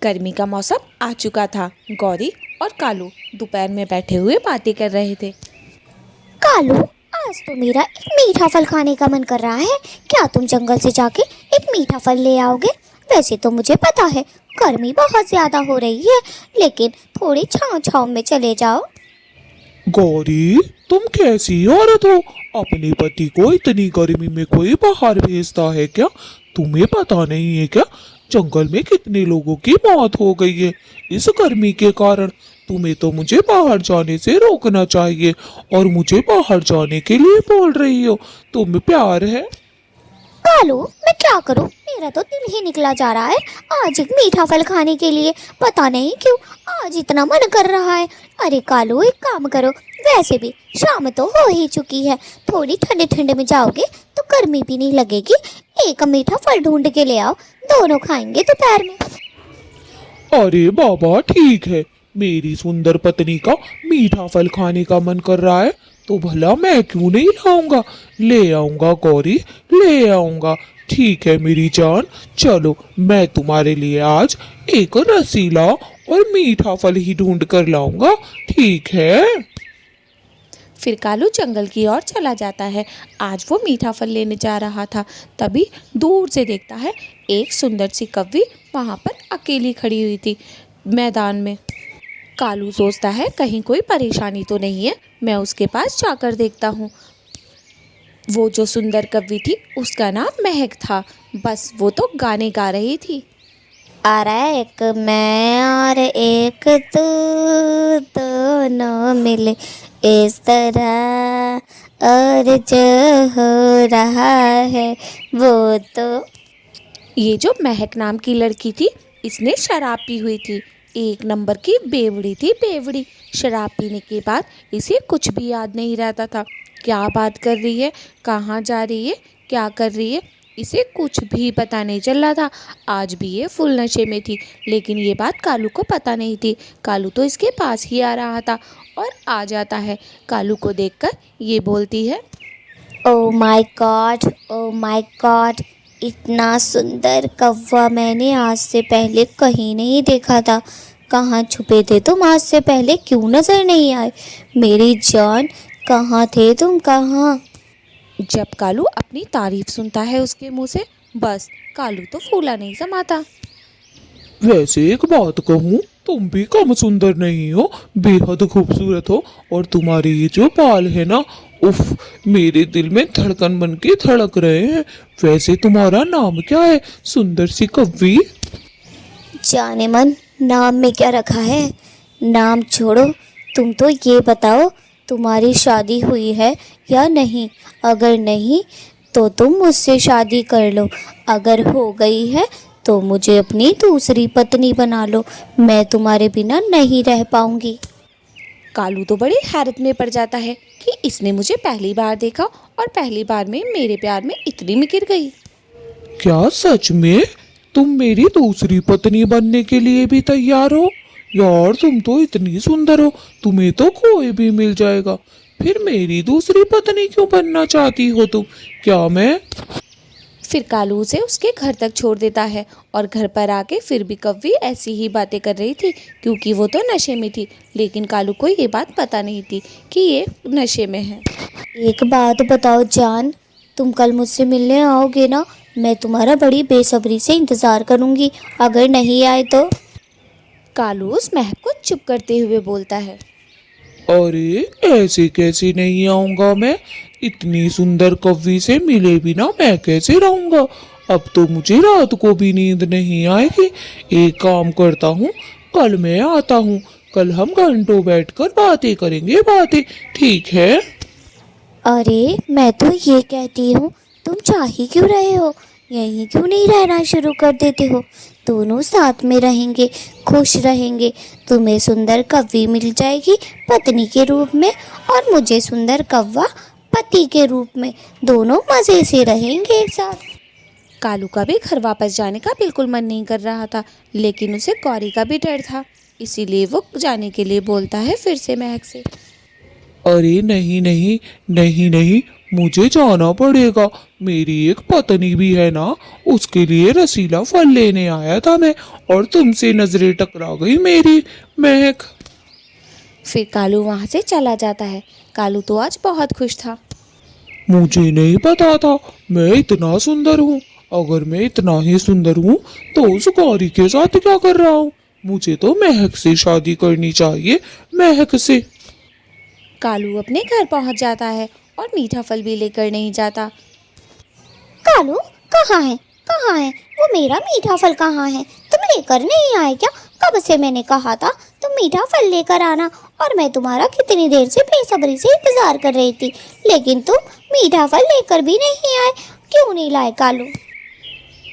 गर्मी का मौसम आ चुका था। गौरी और कालू दोपहर में बैठे हुए बातें कर रहे थे। कालू, आज तो मेरा एक मीठा फल खाने का मन कर रहा है। क्या तुम जंगल से जाके एक मीठा फल ले आओगे? वैसे तो मुझे पता है गर्मी बहुत ज्यादा हो रही है, लेकिन थोड़ी छाँव छाँव में चले जाओ। गौरी, तुम कैसी औरत हो? अपने पति को इतनी गर्मी में कोई बाहर भेजता है क्या? तुम्हें पता नहीं है क्या जंगल में कितने लोगों की मौत हो गई है इस गर्मी के कारण? तुम्हें तो मुझे बाहर जाने से रोकना चाहिए और मुझे बाहर जाने के लिए बोल रही हो। तुम्हें प्यार है? कालू, मैं क्या करूं? मेरा तो दिन ही निकला जा रहा है आज एक मीठा फल खाने के लिए। पता नहीं क्यों आज इतना मन कर रहा है। अरे कालू, एक काम करो, वैसे भी शाम तो हो ही चुकी है, थोड़ी ठंडे ठंडे में जाओगे तो गर्मी भी नहीं लगेगी। एक मीठा फल ढूंढ के ले आओ, दोनों खाएंगे दोपहर में। अरे बाबा, ठीक है, मेरी सुंदर पत्नी का मीठा फल खाने का मन कर रहा है तो भला मैं क्यों नहीं लाऊंगा। ले आऊंगा गौरी, ले आऊंगा। ठीक है मेरी जान, चलो मैं तुम्हारे लिए आज एक रसीला और मीठा फल ही ढूंढ कर लाऊंगा, ठीक है? फिर कालू जंगल की ओर चला जाता है। आज वो मीठा फल लेने जा रहा था, तभी दूर से देखता है एक सुंदर सी कौवी वहाँ पर अकेली खड़ी हुई थी मैदान में। कालू सोचता है कहीं कोई परेशानी तो नहीं है, मैं उसके पास जाकर देखता हूँ। वो जो सुंदर कौवी थी उसका नाम महक था। बस वो तो गाने गा रही थी। अरे एक मैं और एक तू, दोनों मिले इस तरह, और जो हो रहा है वो तो। ये जो महक नाम की लड़की थी, इसने शराब पी हुई थी। एक नंबर की बेवड़ी थी, बेवड़ी। शराब पीने के बाद इसे कुछ भी याद नहीं रहता था। क्या बात कर रही है, कहाँ जा रही है, क्या कर रही है, इसे कुछ भी पता नहीं चल रहा था। आज भी ये फुल नशे में थी, लेकिन ये बात कालू को पता नहीं थी। कालू तो इसके पास ही आ रहा था और आ जाता है। कालू को देखकर ये बोलती है, oh my God, oh my God, इतना सुंदर कौवा मैंने आज से पहले कहीं नहीं देखा था। कहाँ छुपे थे तुम आज से पहले? क्यों नजर नहीं आए? मेरी जान, कहाँ थे तुम, कहाँ? जब कालू अपनी तारीफ सुनता है उसके मुंह से, बस कालू तो फूला नहीं समाता। वैसे एक बात कहूँ, तुम भी कम सुंदर नहीं हो, बेहद खूबसूरत हो। और तुम्हारे ये जो बाल है ना, उफ, मेरे दिल में धड़कन बन के धड़क रहे हैं। वैसे तुम्हारा नाम क्या है, सुंदर सी कौवी? जाने मन, नाम में क्या रखा है? नाम छोड़ो, तुम तो ये बताओ तुम्हारी शादी हुई है या नहीं? अगर नहीं तो तुम मुझसे शादी कर लो, अगर हो गई है तो मुझे अपनी दूसरी पत्नी बना लो। मैं तुम्हारे बिना नहीं रह पाऊंगी। कालू तो बड़ी हैरत में पड़ जाता है कि इसने मुझे पहली बार देखा और पहली बार में मेरे प्यार में इतनी मिकिर गई। क्या सच में तुम मेरी दूसरी पत्नी बनने के लिए भी तैयार हो? यार, तुम तो इतनी सुंदर हो, तुम्हें तो कोई भी मिल जाएगा। फिर मेरी दूसरी पत्नी क्यों बनना चाहती हो तुम? क्या मैं? फिर कालू उसे उसके घर तक छोड़ देता है और घर पर आके फिर भी कौवी ऐसी ही बातें कर रही थी, क्योंकि वो तो नशे में थी। लेकिन कालू को ये बात पता नहीं थी कि ये नशे में है। एक बात बताओ जान, तुम कल मुझसे मिलने आओगे ना? मैं तुम्हारा बड़ी बेसब्री से इंतज़ार करूंगी। अगर नहीं आए तो? कालू उस महक को चुप करते हुए बोलता है, अरे ऐसे कैसे नहीं आऊंगा मैं? इतनी सुंदर कौवी से मिले बिना मैं कैसे रहूंगा? अब तो मुझे रात को भी नींद नहीं आएगी। एक काम करता हूँ, कल मैं आता हूँ। कल हम घंटों बैठकर बातें करेंगे, बातें, ठीक है? अरे मैं तो ये कहती हूँ, तुम चाह ही क्यों रहे हो? यहीं क्यों नहीं रहना शुरू कर देते हो? दोनों साथ में रहेंगे, खुश रहेंगे। तुम्हें सुंदर कौवी मिल जाएगी पत्नी के रूप में, और मुझे सुंदर कौवा पति के रूप में। दोनों मज़े से रहेंगे एक साथ। कालू का भी घर वापस जाने का बिल्कुल मन नहीं कर रहा था, लेकिन उसे गौरी का भी डर था, इसीलिए वो जाने के लिए बोलता है फिर से महक से, अरे नहीं नहीं नहीं नहीं, मुझे जाना पड़ेगा। मेरी एक पत्नी भी है ना, उसके लिए रसीला फल लेने आया था मैं, और तुमसे नजरें टकरा गई मेरी महक। फिर कालू वहाँ से चला जाता है। कालू तो आज बहुत खुश था। मुझे नहीं पता था मैं इतना सुंदर हूँ। अगर मैं इतना ही सुंदर हूँ तो उस गौरी के साथ क्या कर रहा हूँ? मुझे तो महक से शादी करनी चाहिए, महक से। कालू अपने घर पहुँच जाता है और मीठा फल भी लेकर नहीं जाता। कालू कहाँ है, कहाँ है वो मेरा मीठा फल? कहाँ है? तुम लेकर नहीं आए क्या? कब से मैंने कहा था तुम मीठा फल लेकर आना, और मैं तुम्हारा कितनी देर से बेसब्री से इंतजार कर रही थी, लेकिन तुम मीठा फल लेकर भी नहीं आए। क्यों नहीं लाए कालू?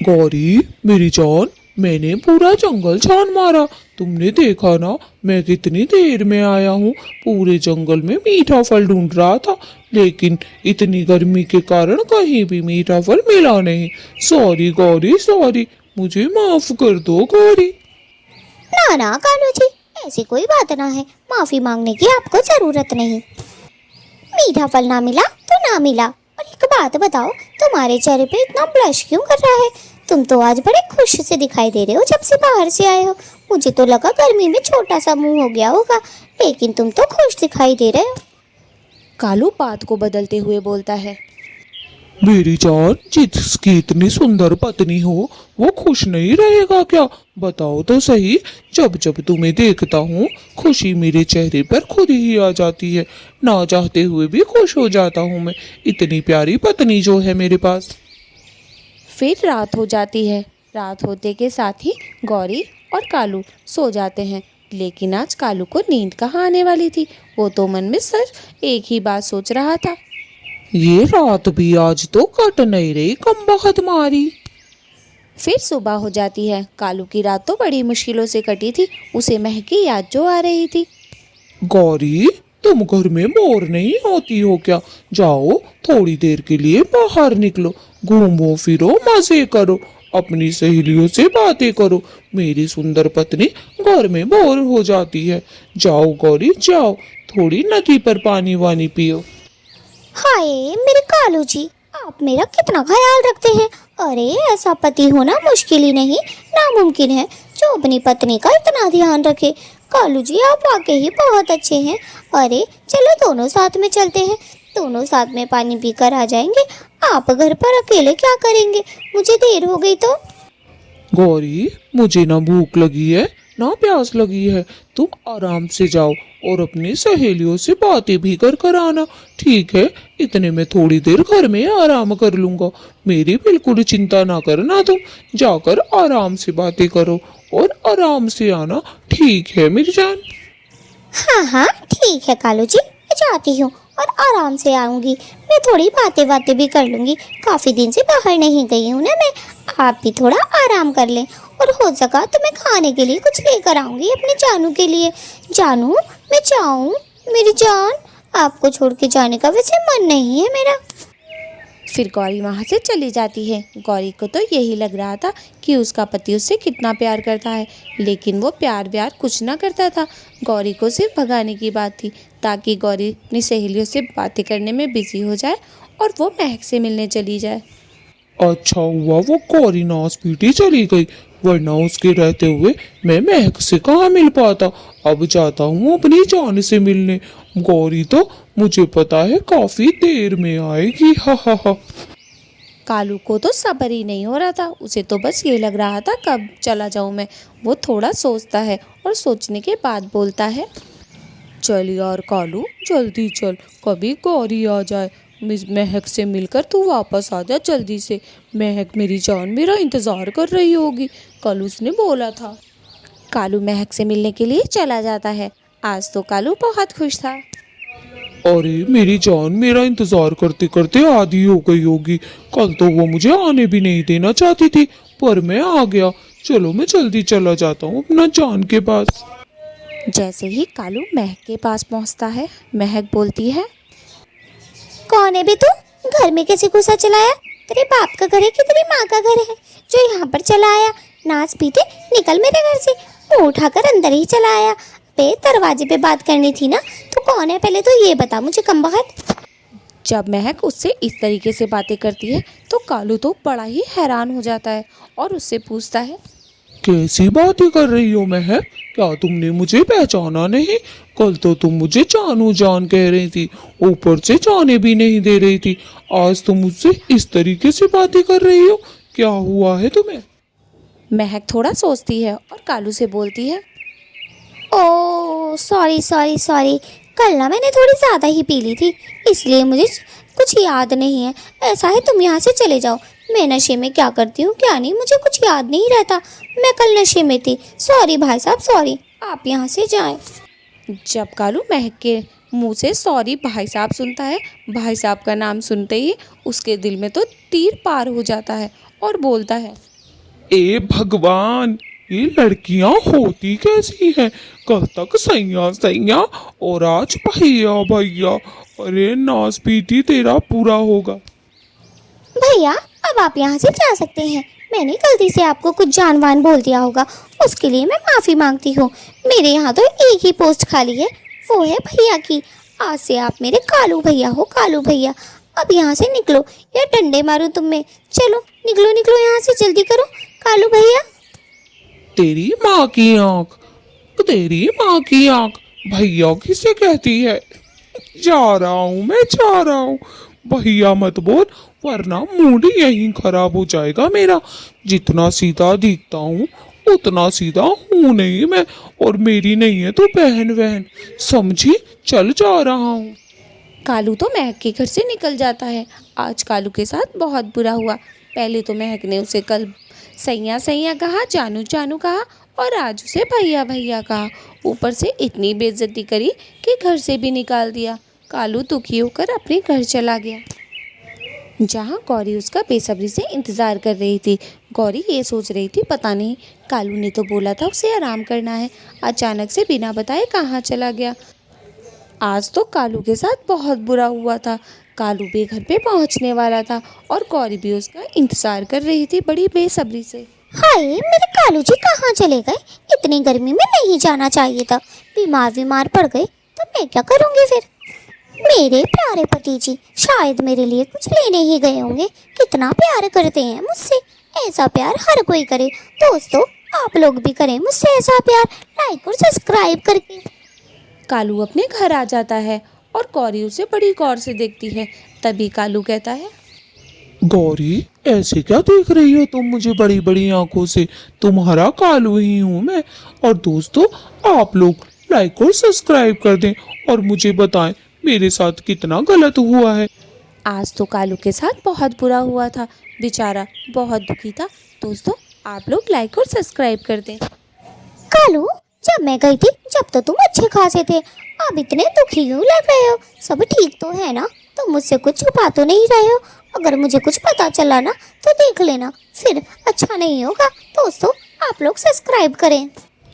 गौरी मेरी जान, मैंने पूरा जंगल छान मारा। तुमने देखा ना मैं कितनी देर में आया हूँ। पूरे जंगल में मीठा फल ढूंढ रहा था, लेकिन इतनी गर्मी के कारण कहीं भी मीठा फल मिला नहीं। सॉरी गौरी, सॉरी, मुझे माफ कर दो गौरी। ना ना कालू जी, ऐसी कोई बात ना है, माफी मांगने की आपको जरूरत नहीं। मीठा फल ना मिला तो ना मिला। और एक बात बताओ, तुम्हारे चेहरे पे इतना ब्लश क्यों कर रहा है? तुम तो आज बड़े खुश से दिखाई दे रहे हो जब से बाहर से आए हो। मुझे तो लगा गर्मी में छोटा सा मुंह हो गया होगा, लेकिन तुम तो खुश दिखाई दे रहे हो। कालू बात को बदलते हुए बोलता है। मेरी जान, जिसकी इतनी सुंदर पत्नी हो वो खुश नहीं रहेगा क्या? बताओ तो सही। जब जब तुम्हें देखता हूँ खुशी मेरे चेहरे पर खुद ही आ जाती है। ना चाहते हुए भी खुश हो जाता हूँ मैं। इतनी प्यारी पत्नी जो है मेरे पास। फिर रात हो जाती है। रात होते के साथ ही गौरी और कालू सो जाते हैं। लेकिन आज कालू को नींद कहाँ आने वाली थी? वो तो मन में सिर्फ एक ही बात सोच रहा था। ये रात भी आज तो कट नहीं रही, कम बखत मारी। फिर सुबह हो जाती है। कालू की रात तो बड़ी मुश्किलों से कटी थी। उसे महक की याद जो आ रही थी। गौरी, तुम घर में बोर नहीं होती हो क्या? जाओ थोड़ी देर के लिए बाहर निकलो, घूमो फिरो, मजे करो, अपनी सहेलियों से बातें करो। मेरी सुंदर पत्नी घर में बोर हो जाती है। जाओ गौरी जाओ, थोड़ी नदी पर पानी वानी पियो। हाय मेरे कालू जी, आप मेरा कितना ख्याल रखते हैं। अरे ऐसा पति होना मुश्किल ही नहीं, नामुमकिन है जो अपनी पत्नी का इतना ध्यान रखे। कालू जी आप वाकई ही बहुत अच्छे हैं। अरे चलो दोनों साथ में चलते हैं, दोनों साथ में पानी पीकर आ जाएंगे। आप घर पर अकेले क्या करेंगे? मुझे देर हो गई तो। गौरी, मुझे ना भूख लगी है ना प्यास लगी है। तुम आराम से जाओ और अपनी सहेलियों से बातें भी कर आना, ठीक है? इतने में थोड़ी देर घर में आराम कर लूंगा। मेरी बिल्कुल चिंता ना करना, तुम जाकर आराम से बातें करो और आराम से आना, ठीक है मेरी जान? हाँ हाँ ठीक है कालू जी, मैं जाती हूँ और आराम से आऊँगी। मैं थोड़ी बातें भी कर लूँगी, काफ़ी दिन से बाहर नहीं गई हूँ ना मैं। आप भी थोड़ा आराम कर लें, और हो सका तो मैं खाने के लिए कुछ लेकर आऊँगी अपने जानू के लिए। जानू मैं जाऊँ? मेरी जान, आपको छोड़ के जाने का वैसे मन नहीं है मेरा। फिर गौरी वहाँ से चली जाती है। गौरी को तो यही लग रहा था कि उसका पति उससे कितना प्यार करता है, लेकिन वो प्यार व्यार कुछ ना करता था। गौरी को सिर्फ भगाने की बात थी, ताकि गौरी अपनी सहेलियों से बातें करने में बिजी हो जाए और वो महक से मिलने चली जाए। अच्छा हुआ वो गौरी नास पीटी चली गई, वरना उसके रहते हुए मैं महक से कहाँ मिल पाता। अब जाता हूँ अपनी जान से मिलने। गौरी तो मुझे पता है काफी देर में आएगी, हा हा हा। कालू को तो सब्र ही नहीं हो रहा था। उसे तो बस ये लग रहा था कब चला जाऊँ मैं। वो थोड़ा सोचता है और सोचने के बाद बोलता है, चल यार कालू, जल्दी चल, कभी गौरी आ जाए। महक से मिलकर तू वापस आ जा जल्दी से। महक मेरी जान मेरा इंतज़ार कर रही होगी, कल उसने बोला था। कालू महक से मिलने के लिए चला जाता है। आज तो कालू बहुत खुश था। अरे मेरी जान मेरा इंतजार करते करते आधी हो गई होगी। कल तो वो मुझे आने भी नहीं देना चाहती थी, पर मैं आ गया। चलो मैं जल्दी चला जाता हूँ अपना जान के पास। जैसे ही कालू महक के पास पहुँचता है, महक बोलती है, कौन है बे तू? घर में कैसे घुसा चलाया? तेरे बाप का घर है कि तेरी माँ का घर है जो यहाँ पर चला आया? नाच पीटे निकल मेरे घर से। मुँह उठाकर अंदर ही चला आया। बे दरवाजे पे बात करनी थी ना। तो कौन है पहले तो ये बता मुझे, कमबख्त। जब महक उससे इस तरीके से बातें करती है तो कालू तो बड़ा ही हैरान हो जाता है और उससे पूछता है, कैसी बातें कर रही हो महक? क्या तुमने मुझे पहचाना नहीं? कल तो तुम मुझे जानू जान कह रही थी, ऊपर से जाने भी नहीं दे रही थी। आज तुम मुझसे इस तरीके से बातें कर रही हो, क्या हुआ है तुम्हें? महक थोड़ा सोचती है और कालू से बोलती है, ओह सॉरी सॉरी सॉरी, कल ना मैंने थोड़ी ज़्यादा ही पी ली थी, इसलिए मुझे कुछ याद नहीं है। ऐसा है, तुम यहाँ से चले जाओ। मैं नशे में क्या करती हूँ क्या नहीं मुझे कुछ याद नहीं रहता। मैं कल नशे में थी। सॉरी भाई साहब, सॉरी, आप यहाँ से जाएं। जब कालू महक के मुंह से सॉरी भाई साहब सुनता है, भाई साहब का नाम सुनते ही उसके दिल में तो तीर पार हो जाता है और बोलता है, ए भगवान, ये लड़कियां होती कैसी हैं? कल तक सैया सैया और आज भैया भैया। अरे नाच पीटी तेरा पूरा होगा। भैया, अब आप यहाँ से जा सकते हैं। मैंने गलती से आपको कुछ जानवान बोल दिया होगा, उसके लिए मैं माफ़ी मांगती हूँ। मेरे यहाँ तो एक ही पोस्ट खाली है, वो है भैया की। आज से आप मेरे कालू भैया हो, कालू भैया। अब यहाँ से निकलो या डंडे मारूं तुम में। चलो निकलो निकलो यहाँ से, जल्दी करो कालू भैया। तेरी माँ की आँख, तेरी माँ की आँख, भैया किसे कहती है? जा रहा हूँ, मैं जा रहा हूँ। भैया मत बोल, वरना मूड यहीं खराब हो जाएगा मेरा। जितना सीधा दिखता हूँ उतना सीधा हूँ नहीं मैं, और मेरी नहीं है तो बहन बहन, समझी? चल जा रहा हूँ। कालू तो महक के घर से निकल जाता है। आज कालू के साथ बहुत बुरा हुआ। पहले तो महक ने उसे कल सैया सैया कहा, जानू जानू कहा और आज उसे भैया भैया कहा। ऊपर से इतनी बेइज्जती करी कि घर से भी निकाल दिया। कालू दुखी होकर अपने घर चला गया, जहाँ गौरी उसका बेसब्री से इंतज़ार कर रही थी। गौरी ये सोच रही थी, पता नहीं कालू ने तो बोला था उसे आराम करना है, अचानक से बिना बताए कहाँ चला गया। आज तो कालू के साथ बहुत बुरा हुआ था। कालू भी घर पे पहुंचने वाला था और गौरी भी उसका इंतजार कर रही थी बड़ी बेसब्री से। हाय, मेरे कालू जी कहाँ चले गए? इतनी गर्मी में नहीं जाना चाहिए था। बीमार पड़ गए तो मैं क्या करूँगी फिर? मेरे प्यारे पति जी शायद मेरे लिए कुछ लेने ही गए होंगे। कितना प्यार करते हैं मुझसे, ऐसा प्यार हर कोई करे। दोस्तों, आप लोग भी करें मुझसे ऐसा प्यार, लाइक और सब्सक्राइब करके। कालू अपने घर आ जाता है और गौरी उसे बड़ी गौर से देखती है। तभी कालू कहता है, गौरी, ऐसे क्या देख रही हो तुम मुझे बड़ी बड़ी आंखों से? तुम्हारा कालू ही हूँ मैं। और दोस्तों, आप लोग लाइक और सब्सक्राइब कर दें और मुझे बताएं मेरे साथ कितना गलत हुआ है। आज तो कालू के साथ बहुत बुरा हुआ था, बेचारा बहुत दुखी था। दोस्तों, आप लोग लाइक और सब्सक्राइब कर दें। कालू, जब मैं गई थी जब तो तुम अच्छे खासे थे, अब इतने दुखी क्यों लग रहे हो? सब ठीक तो है ना? तुम मुझसे कुछ छुपा तो नहीं रहे हो? अगर मुझे कुछ पता चला ना तो देख लेना, फिर अच्छा नहीं होगा। दोस्तों, आप लोग सब्सक्राइब करें।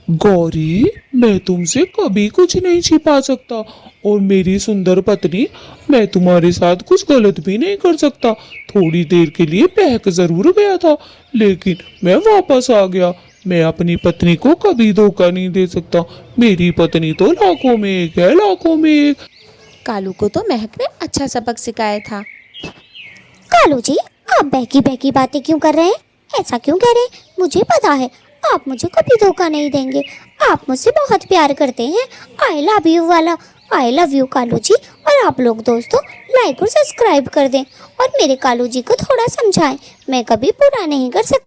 गौरी, मैं तुमसे कभी कुछ नहीं छिपा सकता, और मेरी सुंदर पत्नी, मैं तुम्हारे साथ कुछ गलत भी नहीं कर सकता। थोड़ी देर के लिए बहक जरूर गया था, लेकिन मैं वापस आ गया। मैं अपनी पत्नी को कभी धोखा नहीं दे सकता। मेरी पत्नी तो लाखों में एक है, लाखों में एक। कालू को तो महक ने अच्छा सबक सिखाया था। कालू जी, आप बहकी बहकी बातें क्यों कर रहे हैं? ऐसा क्यों कह रहे हैं? मुझे पता है आप मुझे कभी धोखा नहीं देंगे। आप मुझसे बहुत प्यार करते हैं। आई लव यू वाला। I love you Kalu ji. और आप लोग दोस्तों लाइक और सब्सक्राइब कर दें और मेरे कालू जी को थोड़ा समझाएं। मैं कभी बुरा नहीं कर सकती।